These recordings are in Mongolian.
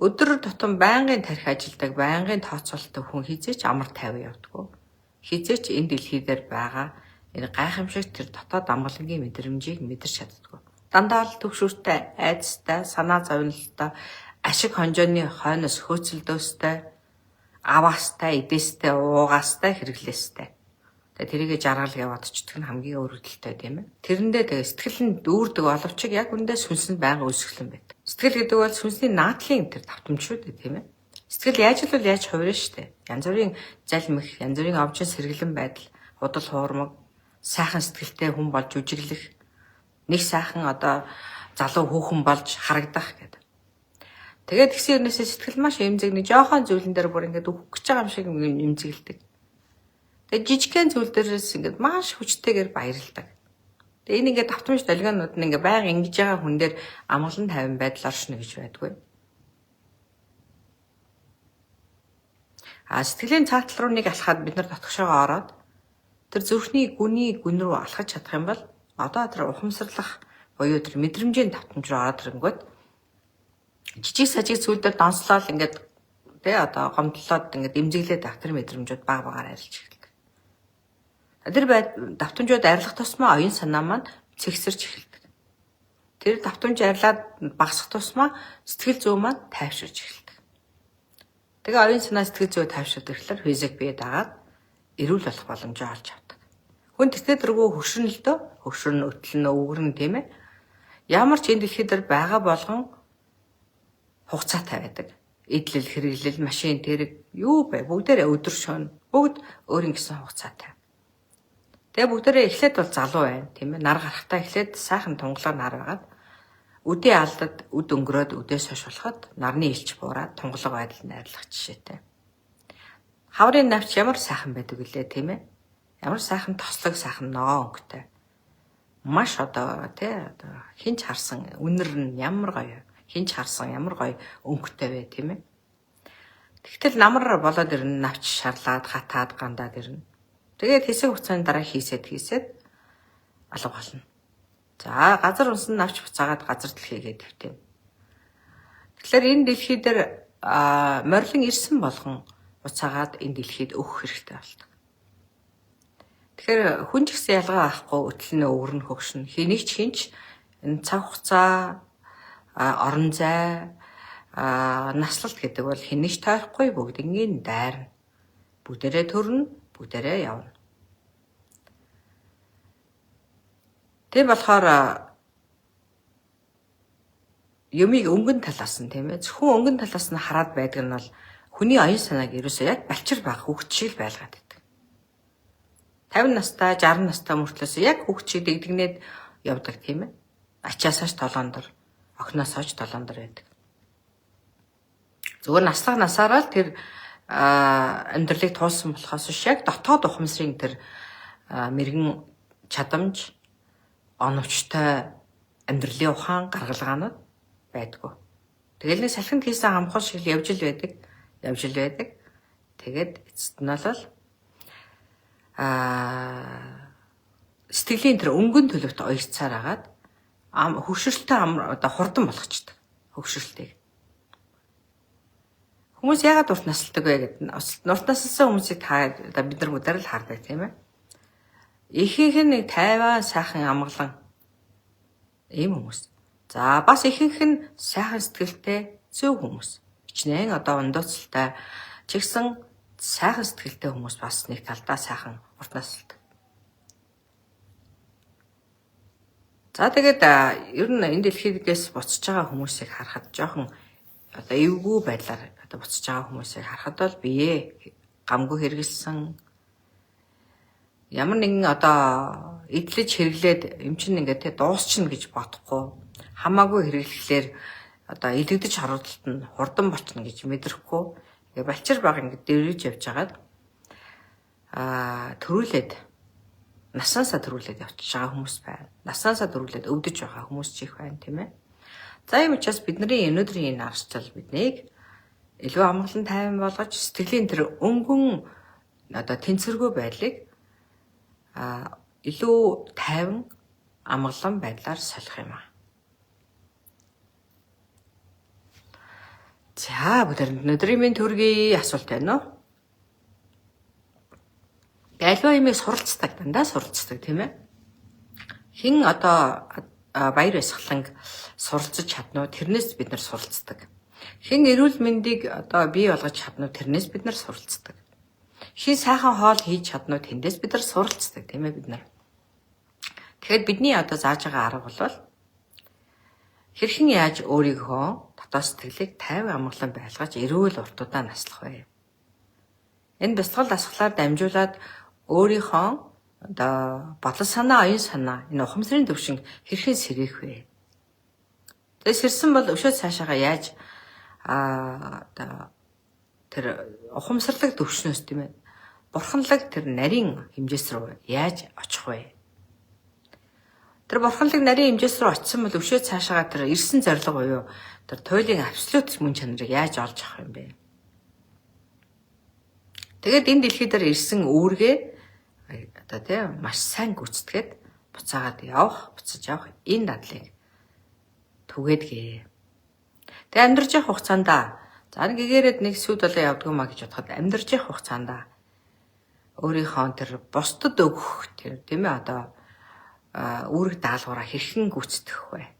Өдөр тутам байнгын тарих ажилдаг, байнгын тооцоололтой хүн хизээч амар тайван явдаггүй. Хизээч энэ дэлхий дээр байгаа энэ гайхамшиг тэр дотоод амгалангийн мэдрэмжийг мэдэрч чаддаггүй. Дандаа л төвшөртэй, айцтай, санаа зовнилтой, ашиг хонжооны хойноос хөөцөлдөөстэй, аваастай, эдээстэй, уугаастай, хэрэглээстэй. Тэгээ тэрийгэ жаргал яваад чдгэх нь хамгийн өргөдөлтэй тийм ээ. Тэрэндээ тэгээ сэтгэл нь дүүрдэг боловч яг үндэ сүнс нь байнга өсгөлэн байдаг. Сэтгэл гэдэг бол сүнсний наадлын тэр давтамж шүү дээ тийм ээ. Сэтгэл яаж л яаж хувирна штэ. Янз бүрийн залмих, янз бүрийн овчин сэргэлэн байдал, худал хуурмаг, сайхан сэтгэлтэй хүн болж үжиглэх, нэг сайхан одоо залуу хүүхэн болж харагдах гэдэг. Тэгээд тэгсэн юмнээсээ сэтгэл маш эмзэгний жоохон зүйлэн дээр бүр ингээд өгөх гэж байгаа юм шиг эмзэглэдэг. Тэгээд жижигхэн зүйл дээрээс ингээд маш хүчтэйгээр баярлдаг. Тэгээд энэ ингээд давтамж долгионууд нь ингээд байнга ингэж байгаа хүн дээр амгалан тайван байдал оршно гэж байдгүй. Сэтгэлийн цаатал руу нэг алхаад бид нар дотгошоогоо ороод тэр зүрхний гүн рүү алхаж чадах юм бол одоо тэр ухамсарлах буюу тэр мэдрэмжийн давтамж руу ороод ирэнгүүт жижиг сажиг зүйлдер донслол ингээд тэ одоо гомдлоод ингээд эмзэглээд авах тэр мэдрэмжүүд баг багаар арилж эхэлдэг. Тэр давтамжууд арилгах тусмаа оюун санаа маань цэгсэрч эхэлдэг. Тэр давтамж арилаад багасах тусмаа сэтгэл зүй маань тайвширч эхэлдэг. Тэгээ оюун санаа сэтгэл зүй тайвширдаг гэхэлэр физик бие дагаад эрүүл болох боломжоо олж авдаг. Хүн тэтгэдэргүй хөшрөнөлдөө, хөшрөн өтлөн өвгөрн тийм ээ. Ямар ч энэ дэлхий дээр байгаа болгон хугацаатай байдаг. Идэл, хэрэглэл, машин, тэрэг юу бай бүгдээрээ өдөр шөнө бүгд өөрийн гэсэн хугацаатай. Тэгээ бүгдээрээ эхлээд бол залуу байна тийм ээ. Нар гарахтаа эхлээд сайхан тунгалаар нар байгаад үдээ алдад үд өнгөрөөд үдээс хойш болоход нарны илч буураад тунгалаг байдал найрлах жишээтэй. Хаврын навч ямар сайхан байдаг вүлээ тийм ээ. Ямар сайхан тослог сайхан ногоо өнгөтэй. Маш одоо тий одоо хинч харсан үнэр нь ямар гоё. Хинч харсан ямар гоё өнгөтэй вэ тийм ээ. Тэгтэл намар болоод ирнэ навч шарлаад хатаад гандаад ирнэ. Тэгээд хэсэг хугацааны дараа хийсэд алга болно. За газар унсан навч буцаагаад газар дэлхийгээд твтэн. Тэгэхээр энэ дэлхий дээр морилон ирсэн болгон буцаагаад энэ дэлхийд өгөх хэрэгтэй болдог. Тэгэхээр хүн ч гэсэн ялгаа авахгүй өтлөнө өвөрн хөгшин хэнийг ч хинч энэ цаг хугацаа орон зай наслалт гэдэг бол хэнийг ч тойрохгүй бүгднийг дайрна. Бүгдээрээ төрнө, бүгдээрээ явна. Тэг болохоор юмыг өнгөн талаас нь тийм ээ. Зөвхөн өнгөн талаас нь хараад байдаг нь бол хүний оюун санааг ерөөсөө яг балчир баг хүүхд шиг байлгаад байдаг. 50 настай, 60 настай мөртлөөс яг хүүхд шиг дэгдэгнээд явдаг тийм ээ. Ачаасаач толоондор, охиноосооч толоондор байдаг. Зүгээр наслах насаараа л тэр амьдралыг туулсан болохоос шиг дотоод ухамсарын тэр мэрэгэн чадамж оновчтой амьдралын ухаан гаргалгаанууд байдгүй. Тэгэл нэг салхинд хийсэн хамхал шиг явж л байдаг. Тэгээд эцэст нь бол сэтгэлийн тэр өнгөн төлөвт оёцсаар агаад хөвшрөлтэй одоо хурдан болгочдөг. Хөвшрөлтийг. Хүмүүс яагаад урт насалдаг вэ гэдэг нь урт насалсан хүмүүсийг та бид нар бүгдээр л хардаг тийм ээ. Ихэнх нь тайван сайхан амгалан ийм хүмүүс. За бас ихэнх нь сайхан сэтгэлтэй зөв хүмүүс. Хичнээн одоо ундууцалтай чигсэн сайхан сэтгэлтэй хүмүүс бас нэг талдаа сайхан урт насалдаг. За тэгээд ер нь энэ дэлхийгээс буцаж байгаа хүмүүсийг харахад жоохон одоо эвгүй байдлаар одоо буцаж байгаа хүмүүсийг харахад бол бие гамгүй хэрэгэлсэн ямар нэгэн одоо эдлэж хэрэглээд юм чинь ингээд тэ дуусчихна гэж бодохгүй хамаагүй хэрэглэхлээр одоо илэгдэж харуудалт нь хурдан болчихно гэж мэдрэхгүй ингээ балчир баг ингээд дэрвэж явж хагаад төрүүлээд насаасаа төрүүлээд явчихж байгаа хүмүүс байна. Насаасаа төрүүлээд өвдөж байгаа хүмүүс ч их байна тийм ээ. За ийм учраас бидний өнөөдрийн энэ арчил биднийг илүү амгалан тайван болгож сэтгэлийн тэр өнгөн одоо тэнцвэргүй байдлыг илүү тайван амгалан байдлаар солих юм аа. За бүгд өнөөдрийн минь төргийн асуулт байна уу? Альва юмыг суралцдаг, дандаа суралцдаг тийм ээ. Хин одоо баяр баясгаланг суралцж чадна уу? Тэрнээс бид нар суралцдаг. Хин эрүүл мэндийг одоо бий болгож чадна уу? Тэрнээс бид нар суралцдаг. Хин сайхан хоол хийж чадна уу? Тэндээс бид нар суралцдаг тийм ээ бид нар. Тэгэхээр бидний одоо зааж байгаа арга бол хэрхэн яаж өөрийнхөө дотоод сэтгэлийг тайван амгалан байлгаж эрүүл уртудаа наслах вэ? Энэ бясалгал дасгалаар дамжуулаад өөрийнхөө одоо бодол санаа, оюун санаа энэ ухамсарын төвшинг хэрхэн сэргээх вэ? Тэгээ сэрсэн бол өшөө цаашаага яаж одоо тэр ухамсарлаг төвшнөөс тийм ээ бурханлаг тэр нарийн хэмжээс рүү яаж очих вэ? Тэр бурханлаг нарийн хэмжээс рүү очисон бол өшөө цаашаага тэр ирсэн зориг буюу тэр туйлын абсолют мөн чанарыг яаж олж авах юм бэ? Тэгээд энэ дэлхий дээр ирсэн үүргээ одоо тийм маш сайн гүйцэтгээд буцаагаад буцаж явах энэ дадлыг түгээдгээ. Тэгээд амьдарч явах хугацаанд за нэг гэгээрээд нэг сүд болоо явдгүй маа гэж бодоход амьдарч явах хугацаанд өөрийнхөө тэр бусдад өгөх тэр тийм ээ одоо үүрэг даалгавраа хэрхэн гүйцэтгэх вэ?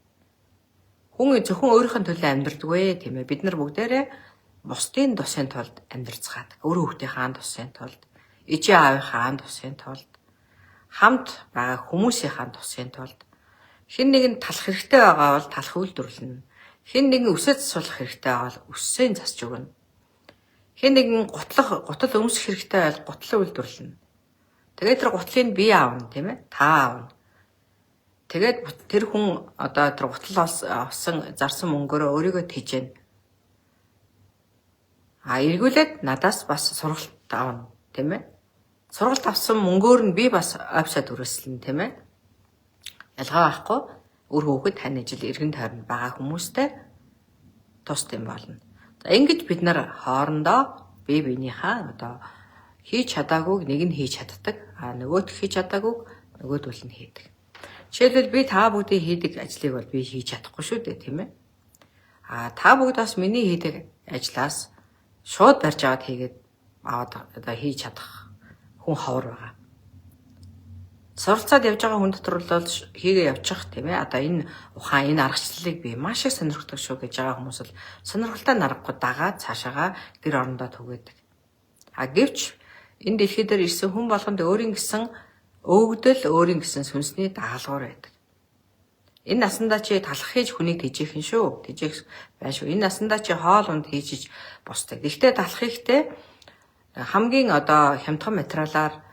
Хүн зөвхөн өөрийнхөө төлөө амьдардаг вэ тийм ээ. Бид нар бүгдээрээ бусдын тусын тулд амьдарцгаадаг. Өөр хүүхдийн тусын тулд, ээжээ аавынхаа тусын тулд, хамт байгаа хүмүүсийн тусын тулд хэн нэгэн талах хэрэгтэй байгаа бол талах үйлдвэрлэнэ. Хэн нэгэн өсөө засуулах хэрэгтэй байгаа бол өссөө засч өгнө. Хэн нэгэн гутал өмсөх хэрэгтэй бол гутал үйлдвэрлэнэ. Тэгээд тэр гутлыг бие аавна тийм ээ. Та аавна. Тэгээд тэр хүн одоо тэр гутал авсан зарсан мөнгөөрөө өөрийгөө тэжээнэ. Эргүүлээд надаас бас сургалт авна, тийм ээ. Сургалт авсан мөнгөөр нь би бас авсаа төрөслөн, тийм ээ. Ялгаа байхгүй өөр хүүхэд тань ажил эргэн тойронд байгаа хүмүүстэй тус тийм болно. За ингэж бид нар хоорондоо бие биенийхээ одоо хийж чадаагүй нэг нь хийж чаддаг, нөгөөт хийж чадаагүй нөгөөдөл нь хийдэг. Жишээлбэл би та бүгдийн хийдэг ажлыг бол би хийж чадахгүй шүү дээ, тийм ээ. Та бүгд бас миний хийдэг ажлаас шууд барьж аваад хийгээд одоо хийж чадах хүн ховор байгаа. Суралцаад явж байгаа хүн дотор бол хийгээ явчих тийм ээ. Одоо энэ ухаан энэ аргачлалыг би маш их сонирхдаг шүү гэж байгаа хүмүүс бол сонирхолтой нарахгүй дагаад цаашаага гэр орондоо түгээдэг. Гэвч энэ дэлхий дээр ирсэн хүн болгонд өөрийн гэсэн өгдөл өөрийн гэсэн сүнсний даалгавар байдаг. Энэ насандаа чи талах хийж хүнийг тэжээх нь шүү. Тэжээх байна шүү. Энэ насандаа чи хоол унд хийж бусдаг. Гэхдээ талах ихтэй хамгийн одоо хямдхан материалаар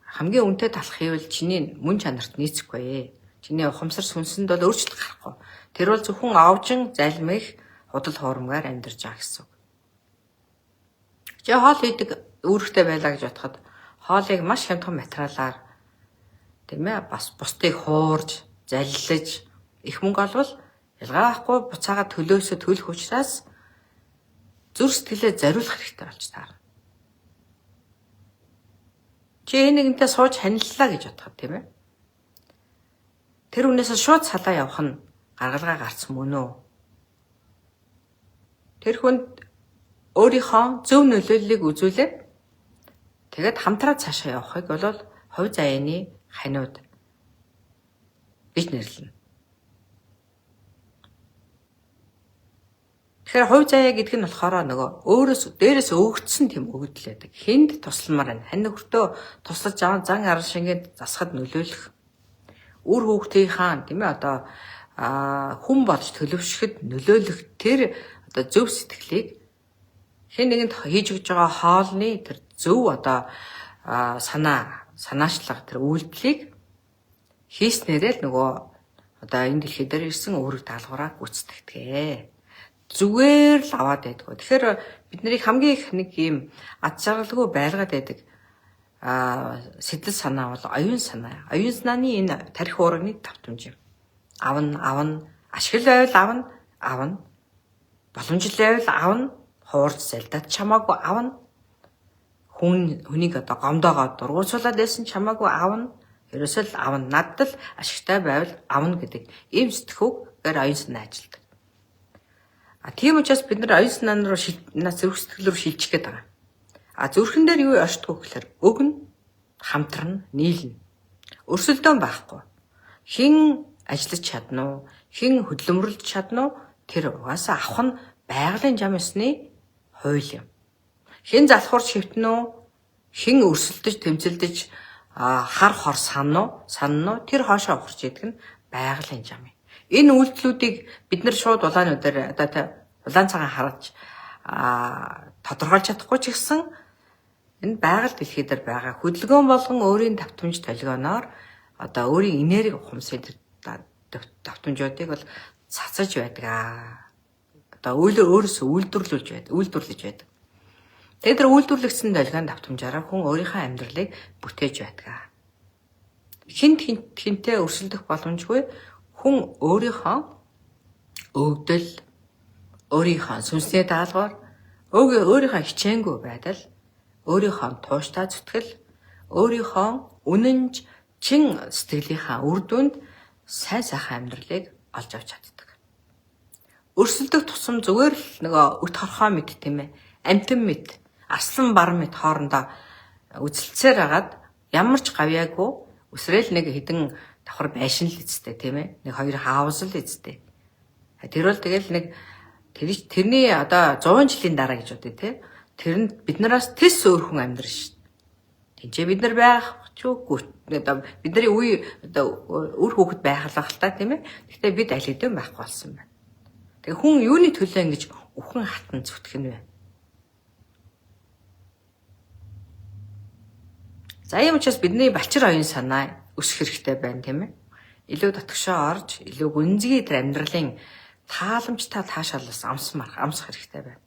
хамгийн үнэтэй талах хийвэл чиний мөн чанарт нийцэхгүй. Чиний ухамсар сүнсэнд бол өөрчлөлт гарахгүй. Тэр бол зөвхөн овжин залмих худал хуурмгаар амьдарч байгаа гэсэн үг. Чи хоол хийдэг үүрэгтэй байлаа гэж бодоход хоолыг маш хямдхан материалаар тийм ээ бас бусдыг хуурж, заллиж их мөнгө олвол ялгаахгүй буцаага төлөөсөө төлөх учраас зүр сэтгэлээ зориулах хэрэгтэй болж таарна. Чи нэгэнтэй сууж ханиллаа гэж бодоход тийм ээ. Тэр үнээс шууд салаа явах нь гаргалгаа гарсан мөн үү? Тэр хүнд өөрийнхөө зөв нөлөөллийг үзүүлээд тэгээд хамтраа цаашаа явахыг бол хувь заяаны ханиуд гэж нэрлэнэ. Тэгэхээр хувь заяа гэдэг нь болохоор нөгөө өөрөөс дээрээс өгөгдсөн тийм өгөгдөл байдаг. Хүнд тусламаар байна. Хань нөхөртөө туслаж зан аран шингээд засахад нөлөөлөх. Үр хүүхдийнхаа тийм ээ одоо хүн болж төлөвшөхөд нөлөөлөх тэр одоо зөв сэтгэлийг хэн нэгэнд хийж өгж байгаа хоолны тэр зөв одоо санаачлага тэр үйлдэлийг хийснээрээ л нөгөө одоо энэ дэлхий дээр ирсэн өөрөг даалгавраа гүйцэтгэдэг. Зүгээр л аваад байдгүй. Тэгэхээр бидний хамгийн их нэг юм ад жаргалгүй байлгаад байдаг сэтэл санаа бол оюун санаа. Оюун санааны энэ тарих уурганы давтамж юм. Авна, ашигла байвал авна. Боломжтой байвал авна. Хуурж залдаад чамаагүй авна. Хүнийг одоо гомдоогоо дургуутсуулаад байсан чамаагүй авна. Ерөөсөө л авна. Надад л ашигтай байвал авна гэдэг ийм сэтгүүгээр оюун санаа ажилдаг. Тийм учраас бид нар оюун санаа руу зүрх сэтгэл рүү шилжих гээд байгаа. Зүрхэн дээр юу оршдгоо гэхээр өгнө, хамтрна, нийлнэ. Өрсөлдөөн байхгүй. Хэн ажиллаж чадна уу? Хэн хөдөлмөрлөж чадна уу? Тэр угаасаа авах нь байгалийн зам ёсны хууль юм. Хэн залхуур шивтэн үү? Хэн өрсөлдөж, тэмцэлдэж хар хор санна уу? Тэр хоошоо ухарч идэх нь байгалийн зам юм. Энэ үйлдэлүүдийг бид нар шууд улаануудаар улаан цагаан харж тодорхойлж чадахгүй ч гэсэн энэ байгаль дэлхий дээр байгаа хөдөлгөөн болгон өөрийн давтамж толгойноор өөрийн энерги ухамсарын давтамжуудыг бол цацаж байдаг. Өөрөөсөө үйлдвэрлэж байдаг. Тэгээд тэр үйлдвэрлэгдсэн толгойн давтамжаараа хүн өөрийнхөө амьдралыг бүтээж байдаг. Хинтээ өрсөлдөх боломжгүй хүн өөрийнхөө өвдөл, өөрийнхөө сүнсний даалгавар, өөрийнхөө хичээнгүй байдал, өөрийнхөө тууштай зүтгэл, өөрийнхөө үнэнж чин сэтгэлийнхаа үр дүнд сайн сайхан амьдралыг олж авч чаддаг. Өрсөлдөх тусам зүгээр л нөгөө өт хорхоо мэд тийм ээ. Амтэн мэд, арслан бар мэд хоорондоо үзэлцээр хагаад ямар ч гавьяагүй өсрэл нэг хідэн давхар байшин л эцтэй тийм ээ. Нэг хоёр хаус л эцтэй. Тэр бол тэгэл нэг тэрний 100 жилийн дараа гэж бодъё тий. Тэр нь бид нараас тэс өөр хүн амьдрын шүү дээ. Тинчээ бид нар байх ч үгүй. Бидний үе үр хүүхэд байх л та тийм ээ. Гэхдээ бид аль хэдийн байхгүй болсон байна. Тэгээ хүн юуны төлөө ингэж үхэн хатан зүтгэх нь вэ? За юм учраас бидний балчир оюун санаа өсөх хэрэгтэй байна тийм ээ. Илүү дотгошоо орж, илүү гүнзгий тэр амьдралын тааламжтай таашаалаас амсах хэрэгтэй байна.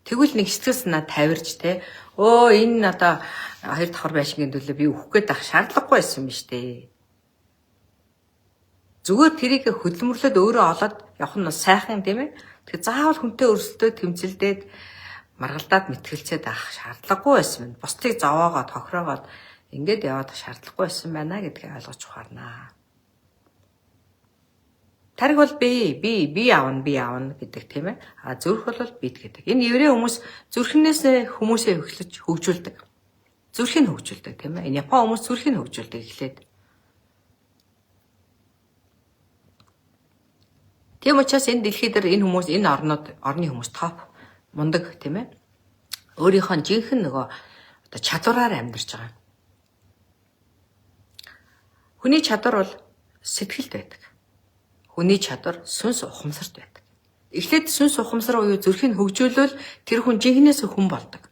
Тэгвэл нэг сэтгэл санаа тавирж те энэ хоёр давхар байшингийн төлөө би өөх гээд ах шаардлагагүй байсан юм шүү дээ. Зүгээр тэрийг хөдөлмөрлөд өөрөө олоод явах нь сайхан тийм ээ. Тэгэхээр заавал хүнтэй өрсөлдөө тэмцэлдээд маргалдаад мэтгэлцээд авах шаардлагагүй байсан байна. Бусдыг зовоогоод хохироогоод ингээд яваад шаардлагагүй байсан байна гэдгийг ойлгож ухаарнаа. Тариг бол би аавна гэдэг тийм ээ. Зүрх бол бид гэдэг. Энэ еврей хүмүүс зүрхнээс хүмүүсээ хөгжүүлдэг. Зүрхийг хөгжүүлдэг тийм ээ. Энэ Япон хүмүүс зүрхийг хөгжүүлдэг эхлээд. Тийм учраас энэ дэлхий дээр энэ хүмүүс энэ орны хүмүүс топ мундаг тийм ээ. Өөрийнхөө жинхэнэ нөгөө чадвараар амьдарч байгаа. Хүний чадвар бол сэтгэлд байдаг. Хүний чадвар сүнс ухамсарт байдаг. Эхлээд сүнс ухамсар буюу зүрхийг хөгжүүлвэл тэр хүн жинхнээс хүн болдог.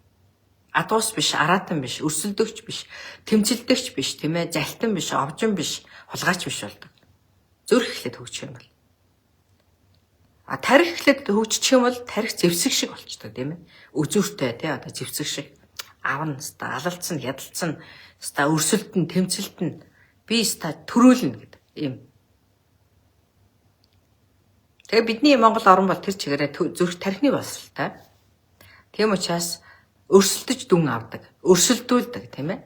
Адуус биш, араатан биш, өрсөлдөгч биш, тэмцэлдэгч биш, тийм ээ, залтан биш, овжин биш, хулгайч биш болдог. Зүрх эхлээд хөгжих юм бол. Тарих эхлээд хөгжих юм бол тарих зэвсэг шиг болчтой тийм ээ. Үзүүртэй тий зэвсэг шиг авна, алалцсан, ядалцсан, өрсөлдөн, тэмцэлтэн, би төрүүлнэ гэдэг юм. Тэгээ бидний Монгол орн бол тэр чигээрээ зүрх тархины боловсралтай. Тийм учраас өрсөлдөж дүн авдаг, өрсөлдүүлдэг тийм ээ.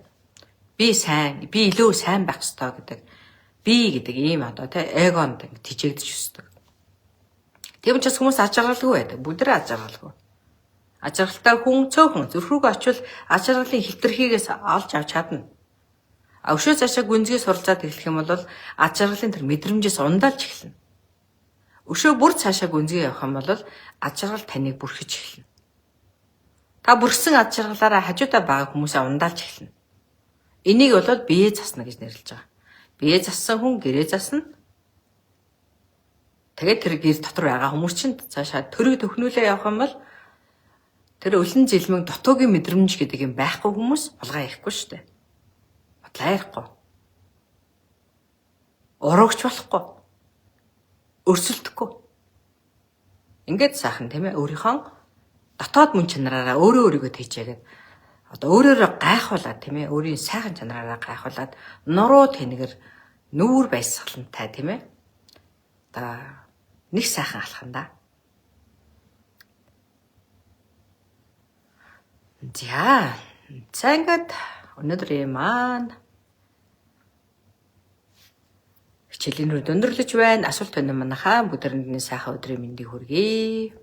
Би илүү сайн байх ёстой гэдэг. Би гэдэг ийм эгонд тижээгдэж өсдөг. Тийм учраас хүмүүс аж аргалгүй байдаг. Бүгдээ аж аргалгүй. Аж аргалтай хүн цөөхөн зүрх рүүгээ очивол аж аргалын хилтерхийгээс олж авч чадна. Өшөө цаашаа гүнзгий суралцаад эхлэх юм бол аж аргалын тэр мэдрэмжээс ундаалж эхэлнэ. Өшөө бүр цаашаа гүнзгий явах юм бол аж аргал таныг бүрхэж эхэлнэ. Та бүрсэн аж аргалаараа хажуудаа байгаа хүмүүсээ ундаалж эхэлнэ. Энийг болоод бие засна гэж нэрлэж байгаа. Бие зассан хүн гэрээ засна. Тэгээд тэр гэр дотор байгаа хүмүүс чинь цаашаа төрөг төхнүүлээ явах юм бол тэр өлөн зэлмэг дутуугийн мэдрэмж гэдэг юм байхгүй хүмүүс булгаа ярихгүй шүү дээ. Бодлоо ярихгүй. Урагч болохгүй. Өрсөлдөхгүй. Ингээд сайхан тийм ээ өөрийнхөө дотоод мөн чанараараа өөрийгөө тийчээгээд өөрөөрөө гайхуулаад тийм ээ өөрийн сайхан чанараараа гайхуулаад нуруу тэнэгэр нүүр байсгалантай тийм ээ нэг сайхан алхана да. За ингээд өнөөдрийн маань хичээлийн рүү өндөрлөж байна. Асуулт байна манайхаа бүгдээрээ сайхан өдрийн мэндийг хүргэе.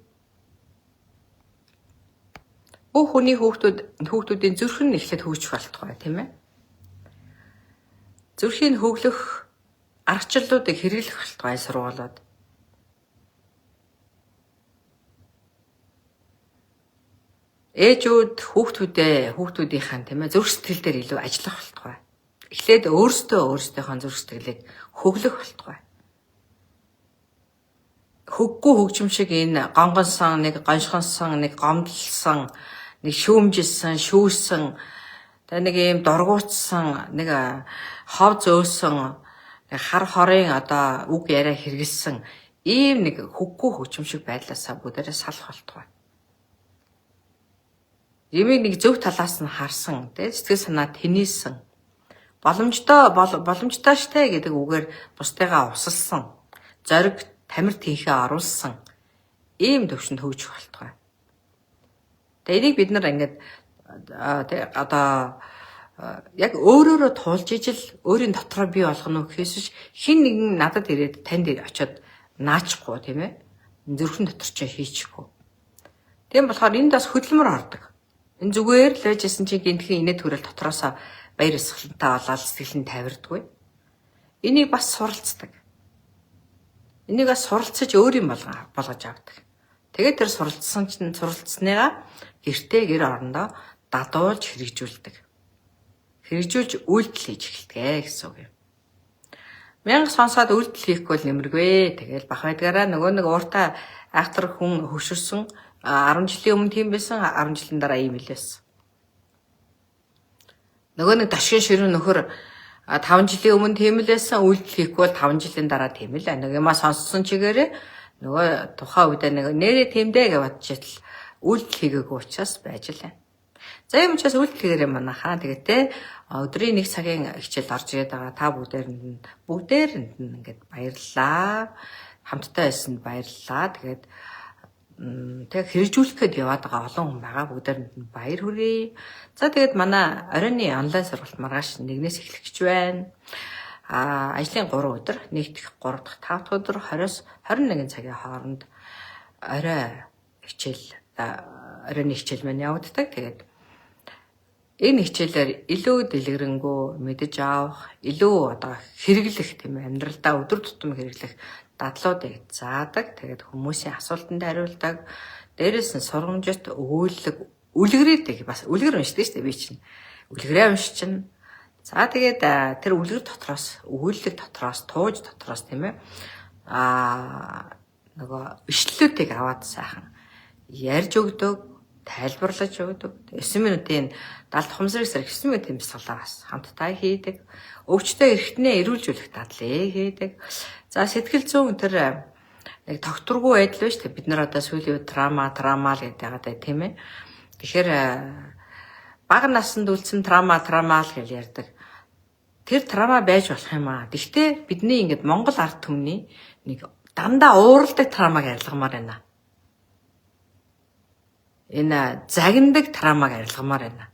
бүх хүний хүүхдүүдийн зүрх нь эхлээд хөгжих болтугай тийм ээ. Зүрхийн хөглөх аргачлалуудыг хэрэглэх болтугай сургуулиуд. Ээжүүд хүүхдүүдийнхэн тийм ээ зүрх сэтгэл дээр илүү ажиллах болтугай. Эхлээд өөрсдийнхөө зүрх сэтгэлийг хөглөх болтугай. Хөггүй хөгжим шиг энэ гонгонсон, нэг гоншгонсон, нэг гомдлсон, нэг шүүмжилсэн, шүүсэн, тэгээ нэг ийм дургуутсан, нэг хов зөөсөн, нэг хар хорын одоо үг яриа хэрэгэлсэн ийм нэг хөггүй хөгжим шиг байдлаасаа бүгдээрээ салах болтугай. Ямиг нэг зөв талаас нь харсан, тэгээ сэтгэл санаа тэнийсэн, боломжтой штэ гэдэг үгээр бусдыгаа усалсан, зориг тамир тийхээ оруулсан ийм төвшөнд хөгжих болтугай. Тэгээ энийг бид нар ингээд одоо яг өөрөөрөө туулж ижил өөрийн дотроо бий болгоно гэхээс хин нэгэн надад ирээд танд очиод наачхгүй тийм ээ. Зүрхэн дотор ч хийчихгүй. Тийм болохоор энд бас хөдөлмөр ордог. Энэ зүгээр л байжсэн чинь гинтхэн инээ төрөл дотроосоо баяр ёслолтой болоод сэтгэл нь тавирдаггүй. Энийг бас суралцдаг. Энийг бас суралцаж өөрийн болгож авдаг. Тэгээд тэр суралцсныгаа гэр орондоо дадуулж хэрэгжүүлдэг. Хэрэгжүүлж үйлдэл хийж эхэлдэг гэсэн үг юм. Мянга сонсоод үйлдэл хийхгүй бол нэмэргүй. Тэгэл бах байдгаараа нөгөө нэг ууртаа айхтар хүн хөшөрсөн 10 жилийн өмнө тийм байсан, 10 жилийн дараа ийм хэлсэн. Нөгөө нэг дашгийн ширүүн нөхөр 5 жилийн өмнө тийм л байсан, үйлдэл хийхгүй бол 5 жилийн дараа тийм л. Нэг юма сонссон чигээрээ нөгөө тухайн үедээ нэг нэрээ тиймдээ гэж бодчихвол үйлдэл хийгээгүй учраас байж лээ. За юм учраас үйлдэл хийгээрээ манайхаа тэгээд те өдрийн 1 цагийн хичээл орж ирээд байгаа та бүгдээрэнд нь ингээд баярлалаа. Хамтдаа байсанд баярлалаа. Тэгээд тэг хэрэгжүүлэхэд яваад байгаа олон хүн байгаа. Бүгдээрэнд нь баяр хүргэе. За тэгээд манай оройны онлайн сургалт маргааш 1-ээс эхлэх гэж байна. Ажлын 3 өдөр, нэгдэх 3 дахь 5 дахь өдөр 20-с 21 цагийн хооронд оройны хичээл маань явагддаг. Тэгээд энэ хичээлээр илүү дэлгэрэнгүй мэдэж авах, илүү одоо хэрэглэх тийм амьдралдаа өдөр тутам хэрэглэх дадлуудыг заадаг. Тэгээд хүмүүсийн асуултанд хариулдаг. Дээрээс нь сургамжит өгүүлэг үлгэрээдэг бас үлгэр уншдаг шүү дээ би чинь. Үлгэрээ уншчихна. За тэгээд тэр үлгэр дотроос өгүүлэг дотроос тууж дотроос тийм ээ нөгөө ишлэлүүдийг аваад сайхан ярьж өгдөг, тайлбарлаж өгдөг. 9 минутын 70 хумсрыг сар 9 минутын бясалгаас хамтдаа хийдэг. Өвчтөе эргэтнээ эрүүлжүүлэх дадлыг хийдэг. За сэтгэл зүйн тэр яг тогтургүй байдал байж тэ бид нар одоо сүүлийн үед трама л гэдэг байгаа тийм ээ. Тэгэхээр бага наснд үлдсэн трама л гэж ярьдаг. Тэр трама байж болох юм аа. Гэхдээ бидний ингээд Монгол ард түмний нэг дандаа ууралдаг трамаг арилгамаар байна. Энэ загиндаг трамаг арилгамаар байна.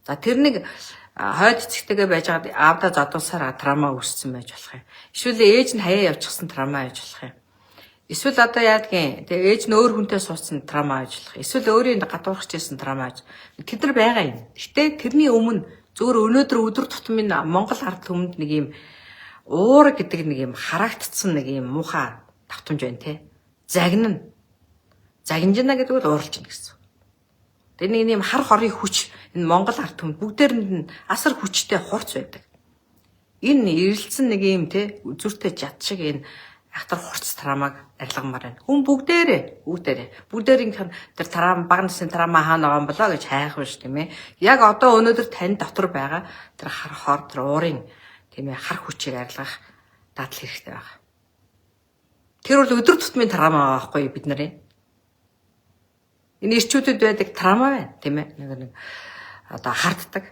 За тэр нэг хойд эцэгтэйгээ байж байгаад аавда зодуулсаар трама үүссэн байж болох юм. Эсвэл ээж нь хаяа явчихсан трама байж болох юм. Эсвэл одоо яадгийн тэгээ ээж нь өөр хүнтэй суудсан трама байж болох. Эсвэл өөрийн гадуурхаж ирсэн трама байж. Тэд нар байгаа юм. Гэтэ тэрний өмнө зөвөр өнөөдөр өдөр тутмын Монгол ард түмэнд нэг юм уур гэдэг нэг юм харагдцсан нэг юм муухай давтамж байна те. Загнана гэдэг нь ууралж ийн гэсэн. Тэр нэг юм хар хорын хүч энэ Монгол ард түмэнд бүгдээрэнд нь асар хүчтэй хурц байдаг. Энэ ирэлцэн нэг юм те үзүртэй жад шиг энэ ахтар хурц трамаг арилгамаар байна. Хүн бүгдээрийн тэр трам баг насны трама хаана байгаа юм болоо гэж хайх биш тийм ээ. Яг одоо өнөөдөр тань дотор байгаа тэр хар хор тэр уурын тийм ээ хар хүчийг арилгах дадал хэрэгтэй байгаа. Тэр бол өдөр тутмын трама байгаа байхгүй бид нарын. Энэ ирчүүдэд байдаг трама байна тийм ээ. Нэг одоо харддаг.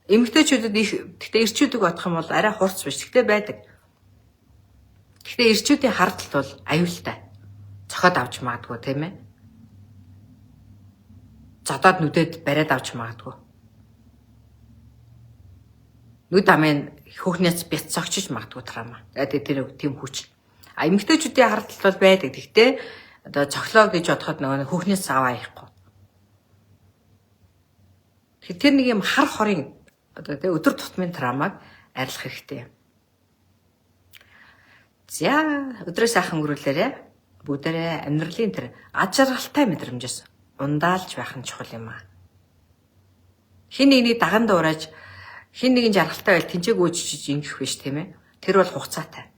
Эмэгтэйчүүдэд их гэхдээ ирчүүдэг бодох юм бол арай хурц биш. Гэхдээ байдаг. Гэхдээ ирчүүдийн хардталт бол аюултай. Цохоод авч магадгүй тийм ээ. Зодоод нүдэд бариад авч магадгүй. Нүд амын хөөхнөөс бяц цогчиж магадгүй трама. Тэр тийм хүч. Эмэгтэйчүүдийн хардталт бол байдаг. Гэхдээ одоо цоглоо гэж бодоход нөгөө хөөхнөөс аваа яахгүй. Тэр нэг юм хар хорын одоо тэ өдөр тутмын драмаг арилах хэрэгтэй. За өдрөө сайхан өнгөрүүлээрэ. Бүгдээрээ амьдралын тэр аж аргалтай мэдрэмжээс ундаалж байх нь чухал юм аа. Хин нэгний даган дуурайж хин нэгэн жаргалтай байл тэнцээг үүчиж ингэх биш тийм ээ. Тэр бол хугацаатай.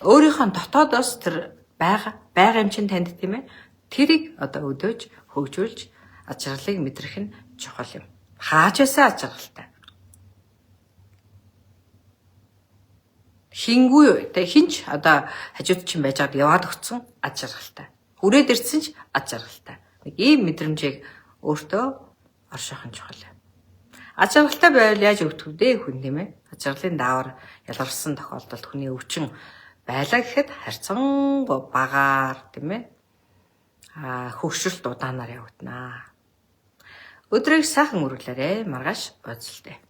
Өөрийнхөө дотоодоос тэр байгаа юм чинь танд тийм ээ. Тэрийг одоо өдөөж хөгжүүлж аж аргалыг мэдрэх нь чухал юм. Хаажаасаа аж аргалтай. Хингүй тэг хинч одоо хажууд чинь байж байгаад яваад өгцөн аж аргалтай. Хүрээд ирсэн ч аж аргалтай. Нэг ийм мэдрэмжийг өөртөө орших нь чухал. Аж аргалтай байвал яаж өвдөх вэ хүн тийм ээ? Аж аргалын даавар ялгарсан тохиолдолд хүний өвчин байлаа гэхэд харьцан багаар тийм ээ? Хөгшрөлт удаанаар явагдана. Өдрийг сайхан өнгөрүүлээрэй. Маргааш уулзалтай.